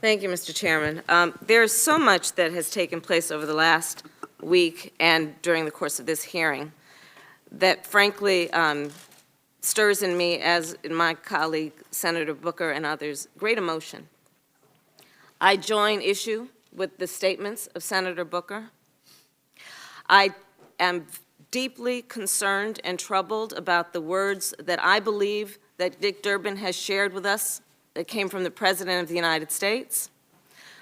Thank you, Mr. Chairman. There is so much that has taken place over the last week and during the course of this hearing that frankly stirs in me, as in my colleague Senator Booker and others, great emotion. I join issue with the statements of Senator Booker. I am deeply concerned and troubled about the words that I believe that Dick Durbin has shared with us that came from the President of the United States.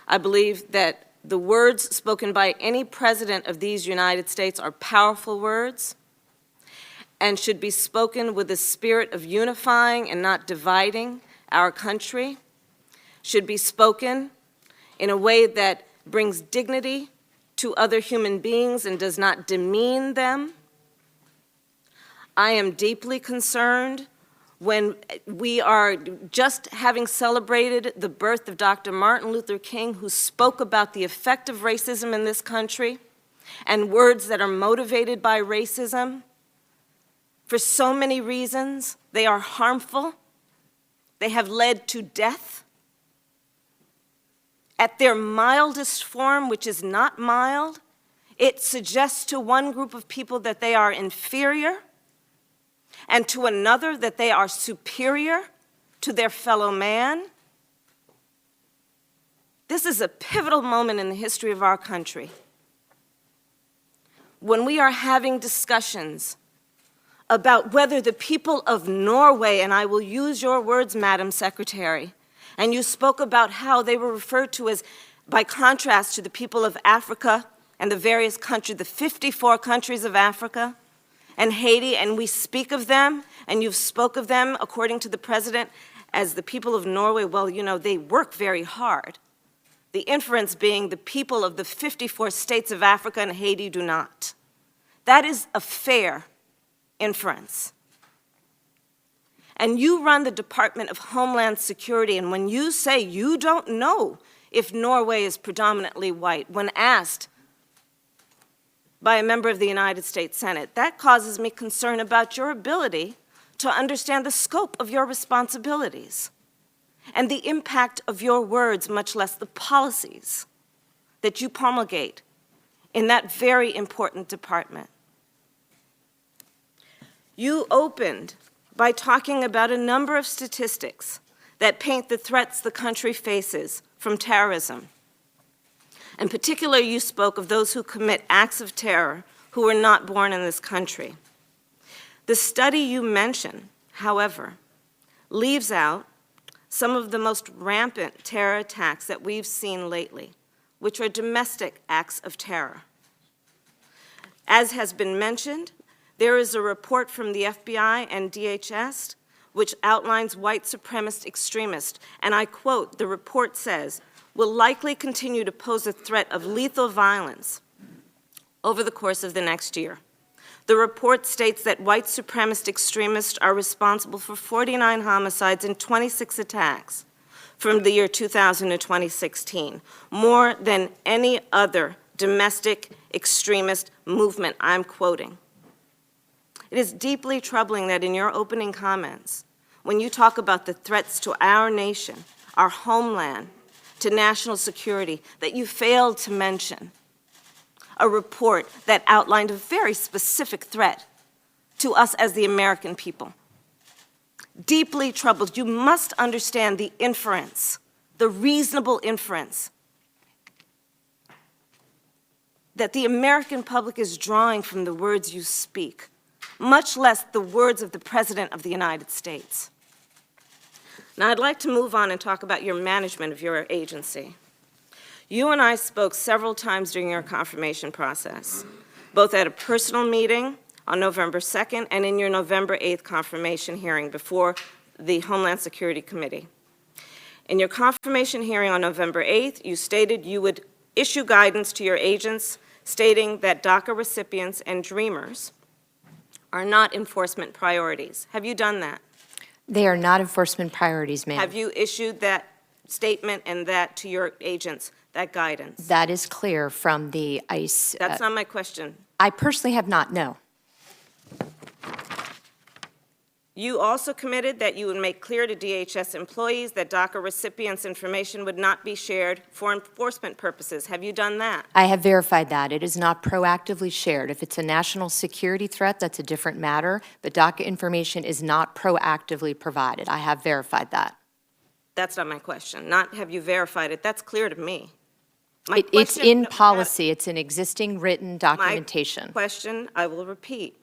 I believe that the words spoken by any president of these United States are powerful words and should be spoken with a spirit of unifying and not dividing our country, should be spoken in a way that brings dignity to other human beings and does not demean them. I am deeply concerned when we are just having celebrated the birth of Dr. Martin Luther King, who spoke about the effect of racism in this country and words that are motivated by racism. For so many reasons, they are harmful. They have led to death. At their mildest form, which is not mild, it suggests to one group of people that they are inferior, and to another that they are superior to their fellow man. This is a pivotal moment in the history of our country. When we are having discussions about whether the people of Norway, and I will use your words, Madam Secretary, and you spoke about how they were referred to as, by contrast to the people of Africa and the various countries, the 54 countries of Africa, and Haiti, and we speak of them, and you've spoke of them, according to the President, as the people of Norway. Well, you know, they work very hard. The inference being the people of the 54 states of Africa and Haiti do not. That is a fair inference. And you run the Department of Homeland Security, and when you say you don't know if Norway is predominantly white, when asked by a member of the United States Senate, that causes me concern about your ability to understand the scope of your responsibilities and the impact of your words, much less the policies that you promulgate in that very important department. You opened by talking about a number of statistics that paint the threats the country faces from terrorism. In particular, you spoke of those who commit acts of terror who were not born in this country. The study you mention, however, leaves out some of the most rampant terror attacks that we've seen lately, which are domestic acts of terror. As has been mentioned, there is a report from the FBI and DHS which outlines white supremacist extremists, and I quote, the report says, will likely continue to pose a threat of lethal violence over the course of the next year. The report states that white supremacist extremists are responsible for 49 homicides and 26 attacks from the year 2000 to 2016, more than any other domestic extremist movement, I'm quoting. It is deeply troubling that in your opening comments, when you talk about the threats to our nation, our homeland, to national security, that you failed to mention a report that outlined a very specific threat to us as the American people. Deeply troubled. You must understand the inference, the reasonable inference that the American public is drawing from the words you speak, much less the words of the President of the United States. Now, I'd like to move on and talk about your management of your agency. You and I spoke several times during your confirmation process, both at a personal meeting on November 2nd and in your November 8th confirmation hearing before the Homeland Security Committee. In your confirmation hearing on November 8th, you stated you would issue guidance to your agents stating that DACA recipients and dreamers are not enforcement priorities. Have you done that? They are not enforcement priorities, ma'am. Have you issued that statement and that to your agents, that guidance? That is clear from the ICE. That's not my question. I personally have not, no. You also committed that you would make clear to DHS employees that DACA recipients' information would not be shared for enforcement purposes. Have you done that? I have verified that. It is not proactively shared. If it's a national security threat, that's a different matter, but DACA information is not proactively provided. I have verified that. That's not my question. Not have you verified it. That's clear to me. It's in policy. It's an existing written documentation. My question, I will repeat,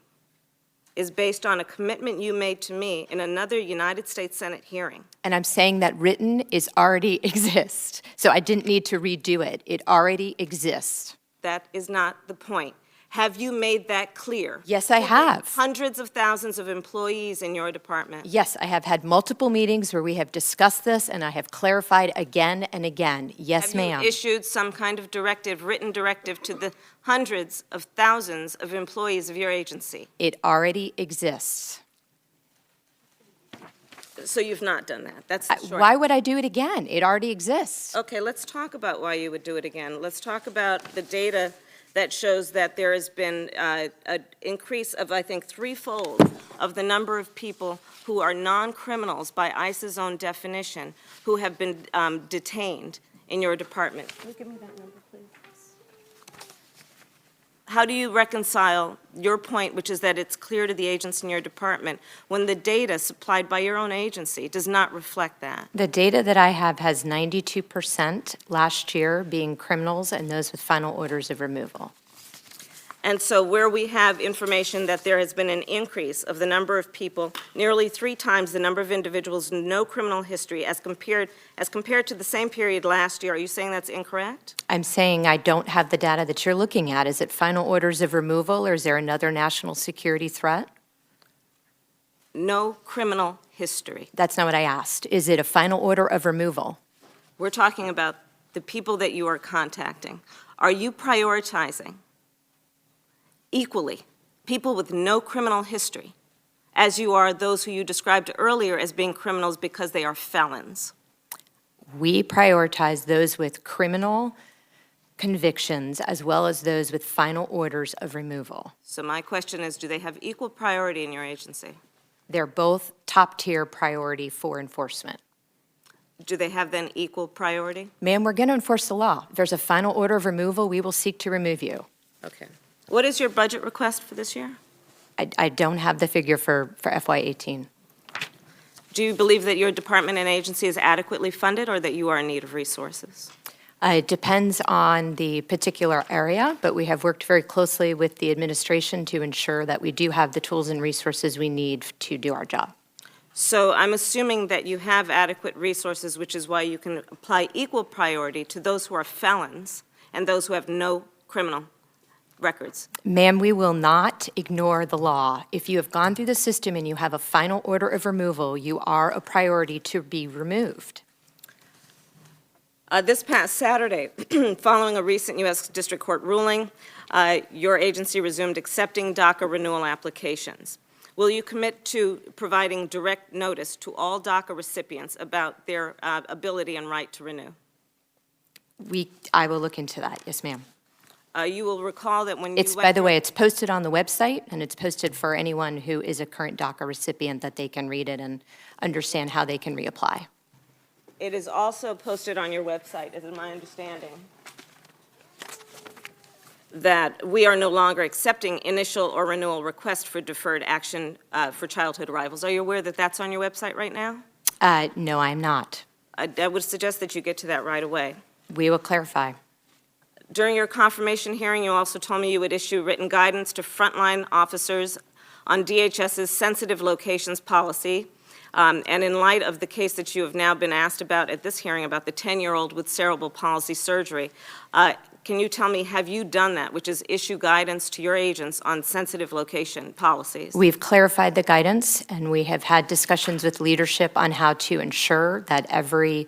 is based on a commitment you made to me in another United States Senate hearing. And I'm saying that written is already exists. So I didn't need to redo it. It already exists. That is not the point. Have you made that clear? Yes, I have. Hundreds of thousands of employees in your department. Yes, I have had multiple meetings where we have discussed this, and I have clarified again and again. Yes, ma'am. Have you issued some kind of directive, written directive, to the hundreds of thousands of employees of your agency? It already exists. So you've not done that? That's the short. Why would I do it again? It already exists. Okay, let's talk about why you would do it again. Let's talk about the data that shows that there has been an increase of, I think, threefold of the number of people who are non-criminals by ICE's own definition who have been detained in your department. Can you give me that number, please? How do you reconcile your point, which is that it's clear to the agents in your department, when the data supplied by your own agency does not reflect that? The data that I have has 92% last year being criminals and those with final orders of removal. And so where we have information that there has been an increase of the number of people, nearly 3 times the number of individuals with no criminal history as compared to the same period last year, are you saying that's incorrect? I'm saying I don't have the data that you're looking at. Is it final orders of removal, or is there another national security threat? No criminal history. That's not what I asked. Is it a final order of removal? We're talking about the people that you are contacting. Are you prioritizing equally people with no criminal history as you are those who you described earlier as being criminals because they are felons? We prioritize those with criminal convictions as well as those with final orders of removal. So my question is, do they have equal priority in your agency? They're both top-tier priority for enforcement. Do they have then equal priority? Ma'am, we're going to enforce the law. If there's a final order of removal, we will seek to remove you. Okay. What is your budget request for this year? I don't have the figure for FY18. Do you believe that your department and agency is adequately funded or that you are in need of resources? It depends on the particular area, but we have worked very closely with the administration to ensure that we do have the tools and resources we need to do our job. So I'm assuming that you have adequate resources, which is why you can apply equal priority to those who are felons and those who have no criminal records. Ma'am, we will not ignore the law. If you have gone through the system and you have a final order of removal, you are a priority to be removed. This past Saturday, following a recent U.S. District Court ruling, your agency resumed accepting DACA renewal applications. Will you commit to providing direct notice to all DACA recipients about their ability and right to renew? I will look into that, yes, ma'am. You will recall that when you By the way, it's posted on the website, and it's posted for anyone who is a current DACA recipient that they can read it and understand how they can reapply. It is also posted on your website, is my understanding, that we are no longer accepting initial or renewal requests for deferred action for childhood arrivals. Are you aware that that's on your website right now? No, I'm not. I would suggest that you get to that right away. We will clarify. During your confirmation hearing, you also told me you would issue written guidance to frontline officers on DHS's sensitive locations policy. And in light of the case that you have now been asked about at this hearing about the 10-year-old with cerebral palsy surgery, can you tell me, have you done that, which is issue guidance to your agents on sensitive location policies? We've clarified the guidance, and we have had discussions with leadership on how to ensure that every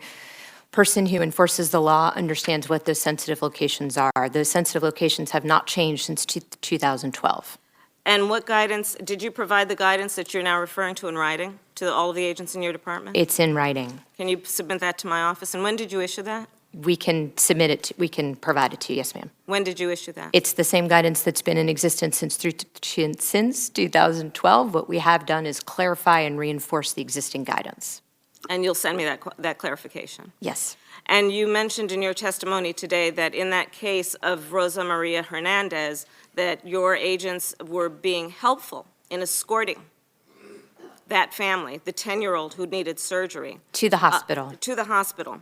person who enforces the law understands what those sensitive locations are. Those sensitive locations have not changed since 2012. And what guidance, did you provide the guidance that you're now referring to in writing to all of the agents in your department? It's in writing. Can you submit that to my office? And when did you issue that? We can submit it, we can provide it to you, yes, ma'am. When did you issue that? It's the same guidance that's been in existence since 2012. What we have done is clarify and reinforce the existing guidance. And you'll send me that clarification. Yes. And you mentioned in your testimony today that in that case of Rosa Maria Hernandez, that your agents were being helpful in escorting that family, the 10-year-old who needed surgery. To the hospital. To the hospital.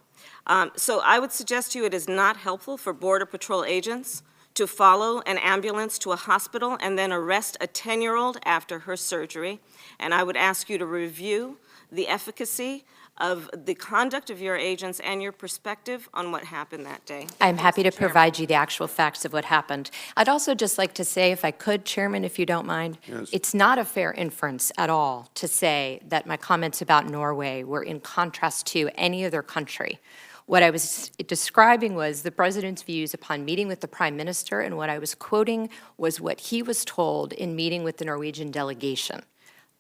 So I would suggest to you it is not helpful for Border Patrol agents to follow an ambulance to a hospital and then arrest a 10-year-old after her surgery. And I would ask you to review the efficacy of the conduct of your agents and your perspective on what happened that day. I'm happy to provide you the actual facts of what happened. I'd also just like to say, if I could, Chairman, if you don't mind, Yes. it's not a fair inference at all to say that my comments about Norway were in contrast to any other country. What I was describing was the president's views upon meeting with the prime minister, and what I was quoting was what he was told in meeting with the Norwegian delegation.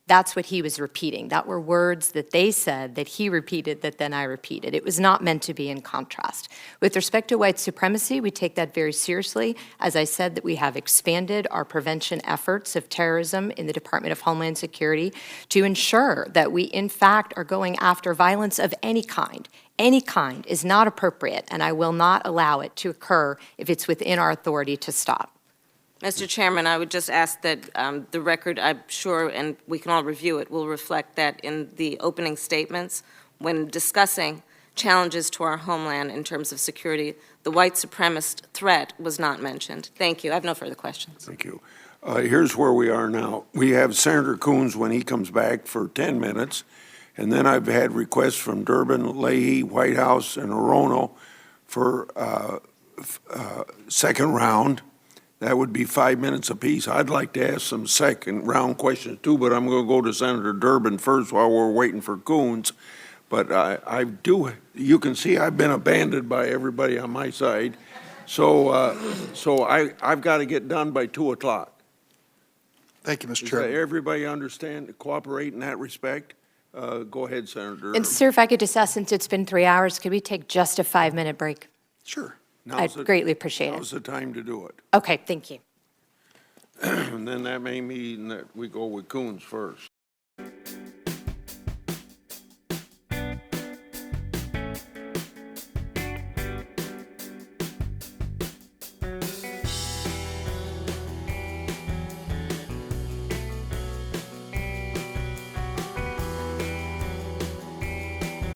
That's what he was repeating. That were words that they said that he repeated that then I repeated. It was not meant to be in contrast. With respect to white supremacy, we take that very seriously. As I said, that we have expanded our prevention efforts of terrorism in the Department of Homeland Security to ensure that we, in fact, are going after violence of any kind. Any kind is not appropriate, and I will not allow it to occur if it's within our authority to stop. Mr. Chairman, I would just ask that the record, I'm sure, and we can all review it, will reflect that in the opening statements, when discussing challenges to our homeland in terms of security, the white supremacist threat was not mentioned. Thank you. I have no further questions. Thank you. Here's where we are now. We have Senator Coons when he comes back for 10 minutes, and then I've had requests from Durbin, Leahy, White House, and Orono for second round. That would be 5 minutes apiece. I'd like to ask some second round questions too, but I'm going to go to Senator Durbin first while we're waiting for Coons. But you can see I've been abandoned by everybody on my side. So I've got to get done by 2 o'clock. Thank you, Mr. Does Chairman. everybody understand, cooperate in that respect? Go ahead, Senator Durbin. And sir, if I could just ask, since it's been 3 hours, could we take just a 5-minute break? Sure. I'd greatly appreciate it. Now's the time to do it. Okay, thank you. And then that may mean that we go with Coons first.